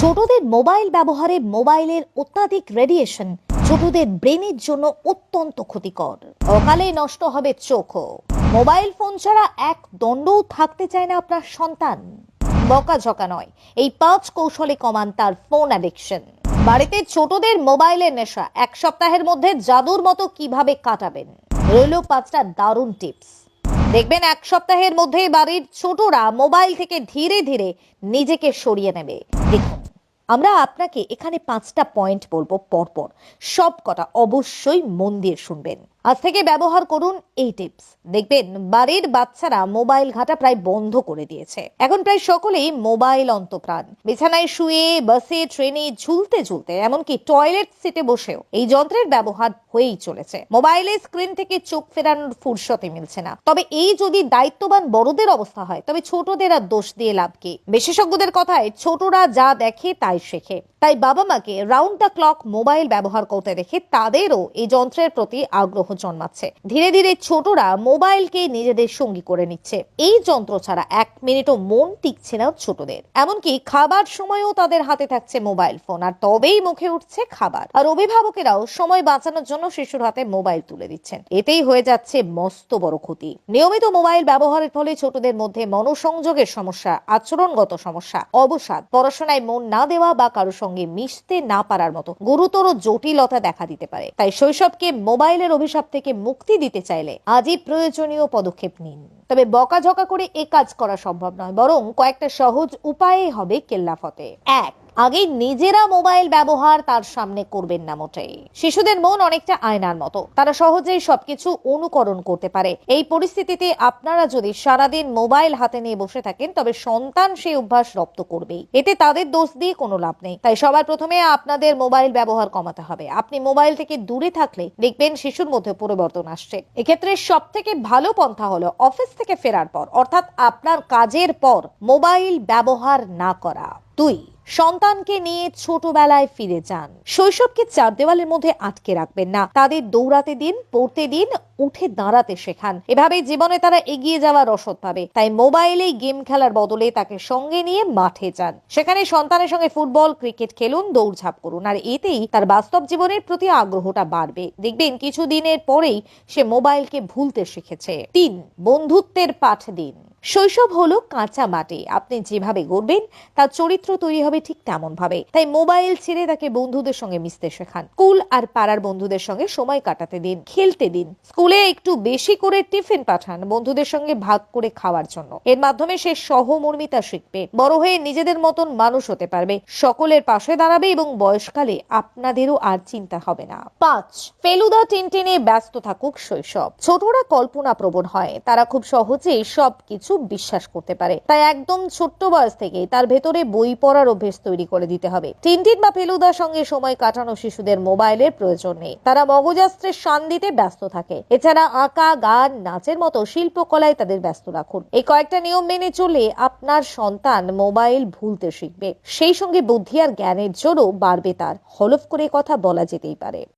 ছোটদের মোবাইল ব্যবহারে মোবাইলের অত্যাধিক রেডিয়েশন ছোটদের ব্রেনের জন্য অত্যন্ত ক্ষতিকর। অকালে নষ্ট হবে চোখও। মোবাইল ফোন ছাড়া এক দণ্ডও থাকতে চায় না আপনার সন্তান। বকাঝকা নয়, এই 5 কৌশলে কমান তার ফোন অ্যাডিকশন। বাড়িতে ছোটদের মোবাইলের নেশা 1 সপ্তাহের মধ্যে জাদুর মতো কিভাবে কাটাবেন, রইল 5টা দারুণ টিপস। দেখবেন 1 সপ্তাহের মধ্যেই বাড়ির ছোটরা মোবাইল থেকে ধীরে ধীরে নিজেকে সরিয়ে নেবে। দেখুন, আমরা আপনাকে এখানে 5টা পয়েন্ট বলবো পরপর, সব কটা অবশ্যই মন দিয়ে শুনবেন। আজ থেকে ব্যবহার করুন এই টিপস, দেখবেন বাড়ির বাচ্চারা মোবাইল ঘাঁটা প্রায় বন্ধ করে দিয়েছে। এখন প্রায় সকলেই মোবাইল অন্তপ্রাণ। বিছানায় শুয়ে, বাসে, ট্রেনে ঝুলতে ঝুলতে, এমনকি টয়লেট সিটে বসেও এই যন্ত্রের ব্যবহার হয়েই চলেছে। মোবাইলের স্ক্রিন থেকে চোখ ফেরানোর ফুরসতে মিলছে না। তবে এই যদি দায়িত্ববান বড়দের অবস্থা হয়, তবে ছোটদের আর দোষ দিয়ে লাভ কি? বিশেষজ্ঞদের কথায় ছোটরা যা দেখে তাই শেখে। তাই বাবা মাকে রাউন্ড দ্য ক্লক মোবাইল ব্যবহার করতে দেখে তাদেরও এই যন্ত্রের প্রতি আগ্রহ জন্মাচ্ছে। ধীরে ধীরে ছোটরা মোবাইলকে নিজেদের সঙ্গী করে নিচ্ছে। এই যন্ত্র ছাড়া 1 মিনিটও মন টিকছে না ছোটদের। এমনকি খাবার সময়ও তাদের হাতে থাকছে মোবাইল ফোন, আর তবেই মুখে উঠছে খাবার। আর অভিভাবকেরাও সময় বাঁচানোর জন্য শিশুর হাতে মোবাইল তুলে দিচ্ছেন। এতেই হয়ে যাচ্ছে মস্ত বড় ক্ষতি। নিয়মিত মোবাইল ব্যবহারের ফলে ছোটদের মধ্যে মনোসংযোগের সমস্যা, আচরণগত সমস্যা, অবসাদ, পড়াশোনায় মন না দেওয়া বা কারোর সঙ্গে মিশতে না পারার মতো গুরুতর জটিলতা দেখা দিতে পারে। তাই শৈশবকে মোবাইলের অভিশাপ থেকে মুক্তি দিতে চাইলে আজই প্রয়োজনীয় পদক্ষেপ নিন। তবে বকাঝকা করে এ কাজ করা সম্ভব নয়, বরং কয়েকটা সহজ উপায়ে হবে কেল্লাফতে। 1, আগে নিজেরা মোবাইল ব্যবহার তার সামনে করবেন না মোটেই। শিশুদের মন অনেকটা আয়নার মতো, তারা সহজেই সবকিছু অনুকরণ করতে পারে। এই পরিস্থিতিতে আপনারা যদি সারাদিন মোবাইল হাতে নিয়ে বসে থাকেন, তবে সন্তান সেই অভ্যাস রপ্ত করবেই। এতে তাদের দোষ দিয়ে কোনো লাভ নেই। তাই সবার প্রথমে আপনাদের মোবাইল ব্যবহার কমাতে হবে। আপনি মোবাইল থেকে দূরে থাকলে দেখবেন শিশুর মধ্যে পরিবর্তন আসছে। এক্ষেত্রে সব থেকে ভালো পন্থা হলো অফিস থেকে ফেরার পর, অর্থাৎ আপনার কাজের পর মোবাইল ব্যবহার না করা। 2, সন্তানকে নিয়ে ছোটবেলায় ফিরে যান। শৈশবকে 4 দেওয়ালের মধ্যে আটকে রাখবেন না। তাদের দৌড়াতে দিন, পড়তে দিন, উঠে দাঁড়াতে শেখান। এভাবে জীবনে তারা এগিয়ে যাওয়ার রসদ পাবে। তাই মোবাইলে গেম খেলার বদলে তাকে সঙ্গে নিয়ে মাঠে যান। সেখানে সন্তানের সঙ্গে ফুটবল, ক্রিকেট খেলুন, দৌড়ঝাঁপ করুন। আর এতেই তার বাস্তব জীবনের প্রতি আগ্রহটা বাড়বে। দেখবেন কিছুদিনের পরেই সে মোবাইলকে ভুলতে শিখেছে। 3, বন্ধুত্বের পাঠ দিন। শৈশব হলো কাঁচা মাটি, আপনি যেভাবে গড়বেন তার চরিত্র তৈরি হবে ঠিক তেমন ভাবে। তাই মোবাইল ছেড়ে তাকে বন্ধুদের সঙ্গে মিশতে শেখান। স্কুল আর পাড়ার বন্ধুদের সঙ্গে সময় কাটাতে দিন, খেলতে দিন। স্কুলে একটু বেশি করে টিফিন পাঠান বন্ধুদের সঙ্গে ভাগ করে খাওয়ার জন্য। এর মাধ্যমে সে সহমর্মিতা শিখবে, বড় হয়ে নিজেদের মতন মানুষ হতে পারবে, সকলের পাশে দাঁড়াবে এবং বয়সকালে আপনাদেরও আর চিন্তা হবে না। 5, ফেলুদা টিনটিনে ব্যস্ত থাকুক শৈশব। ছোটরা কল্পনা প্রবণ হয়, তারা খুব সহজেই সবকিছু বিশ্বাস করতে পারে। তাই একদম ছোট্ট বয়স থেকে তার ভেতরে বই পড়ার অভ্যেস তৈরি করে দিতে হবে। টিনটিন বা ফেলুদার সঙ্গে সময় কাটানো শিশুদের মোবাইলের প্রয়োজন নেই। তারা মগজাস্ত্রের শান দিতে ব্যস্ত থাকে। এছাড়া আঁকা, গান, নাচের মতো শিল্পকলায় তাদের ব্যস্ত রাখুন। এই কয়েকটা নিয়ম মেনে চললে আপনার সন্তান মোবাইল ভুলতে শিখবে। সেই সঙ্গে বুদ্ধি আর জ্ঞানের জোরও বাড়বে তার। হলফ করে কথা বলা যেতেই পারে।